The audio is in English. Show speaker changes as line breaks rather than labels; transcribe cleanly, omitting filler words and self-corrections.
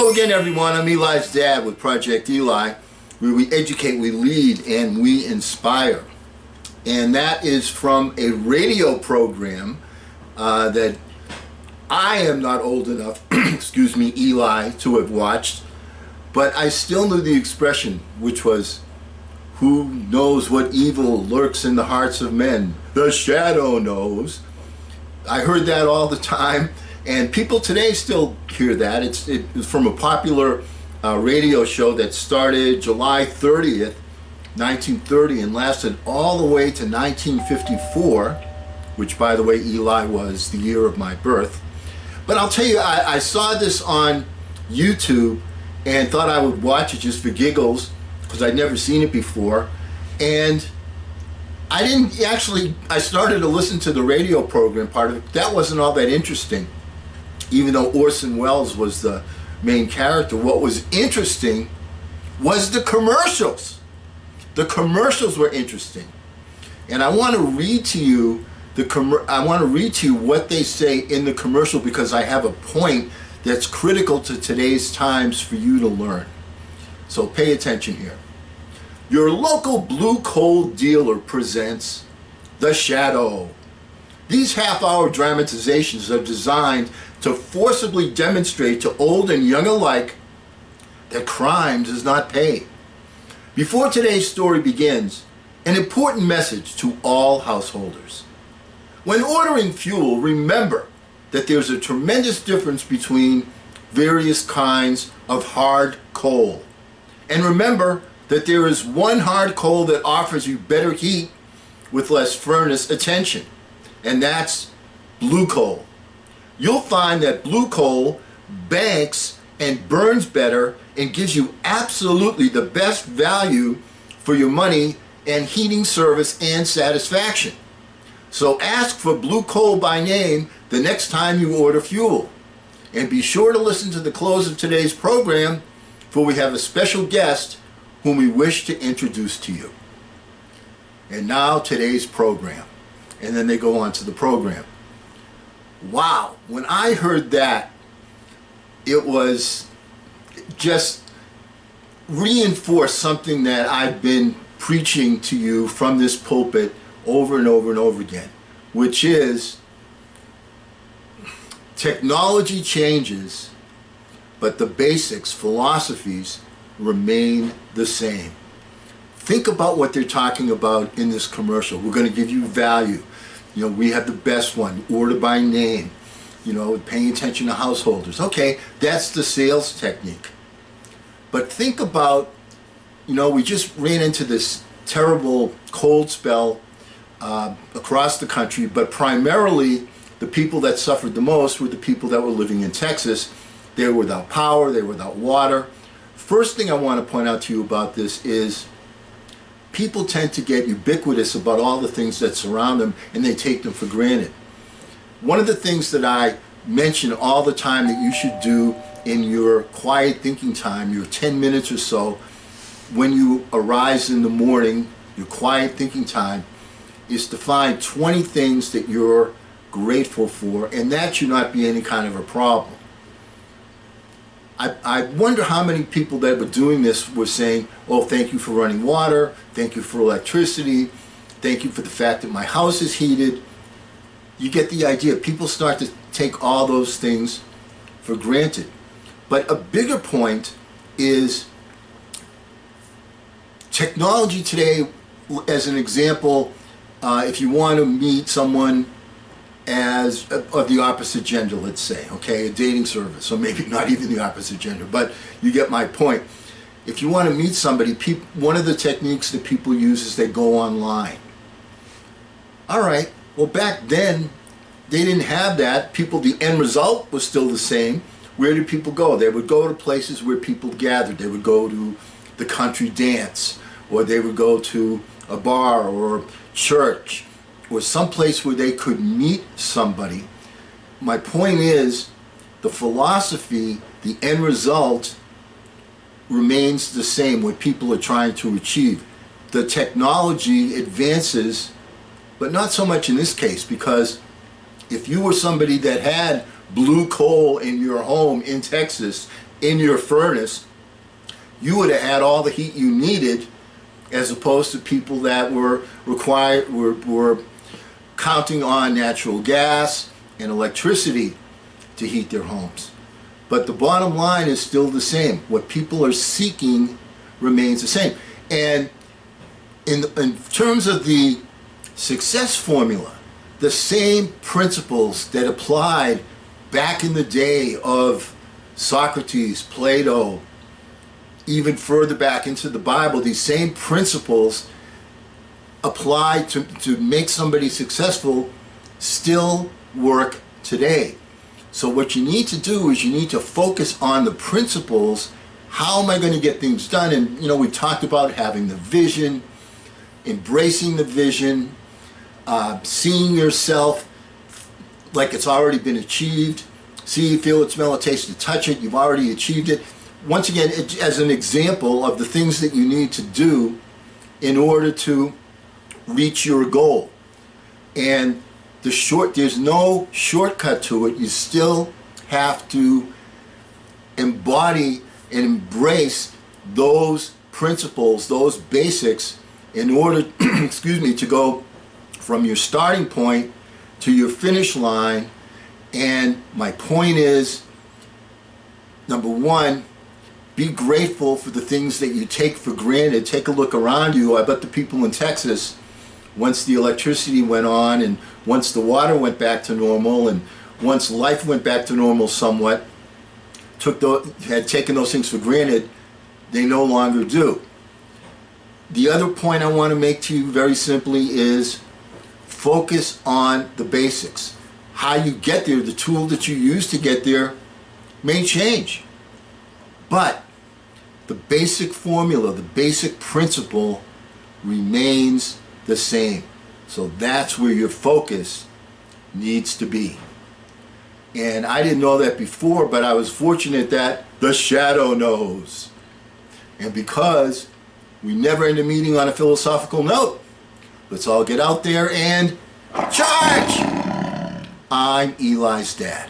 Hello again, everyone. I'm Eli's dad with Project Eli, where we educate, we lead, and we inspire. And that is from a radio program that I am not old enough, excuse me, Eli, to have watched, but I still knew the expression, which was, "Who knows what evil lurks in the hearts of men? The shadow knows." I heard that all the time. And people today still hear that. It's from a popular radio show that started July 30th, 1930 and lasted all the way to 1954, which, by the way, Eli, was the year of my birth. But I'll tell you, I saw this on YouTube and thought I would watch it just for giggles because I'd never seen it before. And I started to listen to the radio program part of it. That wasn't all that interesting. Even though Orson Welles was the main character, what was interesting was the commercials. The commercials were interesting, and I want to read to you what they say in the commercial, because I have a point that's critical to today's times for you to learn. So pay attention here. Your local blue coal dealer presents The Shadow. These half-hour dramatizations are designed to forcibly demonstrate to old and young alike that crime does not pay. Before today's story begins, an important message to all householders. When ordering fuel, remember that there's a tremendous difference between various kinds of hard coal. And remember that there is one hard coal that offers you better heat with less furnace attention, and that's blue coal. You'll find that blue coal banks and burns better and gives you absolutely the best value for your money and heating service and satisfaction. So ask for blue coal by name the next time you order fuel. And be sure to listen to the close of today's program, for we have a special guest whom we wish to introduce to you. And now today's program. And then they go on to the program. Wow, when I heard that, it was just reinforced something that I've been preaching to you from this pulpit over and over and over again, which is technology changes, but the basics, philosophies, remain the same. Think about what they're talking about in this commercial. We're going to give you value. You know, we have the best one, order by name, you know, paying attention to householders. Okay, that's the sales technique. But think about, you know, we just ran into this terrible cold spell across the country, but primarily the people that suffered the most were the people that were living in Texas. They were without power, they were without water. First thing I want to point out to you about this is people tend to get ubiquitous about all the things that surround them, and they take them for granted. One of the things that I mention all the time that you should do in your quiet thinking time, your 10 minutes or so, when you arise in the morning, your quiet thinking time, is to find 20 things that you're grateful for, and that should not be any kind of a problem. I wonder how many people that were doing this were saying, "Oh, thank you for running water, thank you for electricity, thank you for the fact that my house is heated." You get the idea. People start to take all those things for granted. But a bigger point is technology today, as an example, if you want to meet someone of the opposite gender, let's say, okay, a dating service, or maybe not even the opposite gender, but you get my point. If you want to meet somebody, one of the techniques that people use is they go online. All right, well, back then, they didn't have that. The end result was still the same. Where did people go? They would go to places where people gathered. They would go to the country dance, or they would go to a bar or church, or someplace where they could meet somebody. My point is, the philosophy, the end result remains the same, what people are trying to achieve. The technology advances, but not so much in this case, because if you were somebody that had blue coal in your home in Texas, in your furnace, you would have had all the heat you needed, as opposed to people that were counting on natural gas and electricity to heat their homes. But the bottom line is still the same. What people are seeking remains the same. And in terms of the success formula, the same principles that applied back in the day of Socrates, Plato, even further back into the Bible, these same principles apply to make somebody successful still work today. So what you need to do is you need to focus on the principles. How am I going to get things done? And we talked about having the vision, embracing the vision, seeing yourself like it's already been achieved. See, feel it, smell it, taste it, touch it. You've already achieved it. Once again, as an example of the things that you need to do in order to reach your goal. And there's no shortcut to it. You still have to embody and embrace those principles, those basics, in order to go from your starting point to your finish line. And my point is, number one, be grateful for the things that you take for granted. Take a look around you. I bet the people in Texas, once the electricity went on and once the water went back to normal and once life went back to normal somewhat, had taken those things for granted, they no longer do. The other point I want to make to you very simply is focus on the basics. How you get there, the tool that you use to get there may change. But the basic formula, the basic principle remains the same. So that's where your focus needs to be. And I didn't know that before, but I was fortunate that the shadow knows. And because we never end a meeting on a philosophical note, let's all get out there and charge! I'm Eli's dad.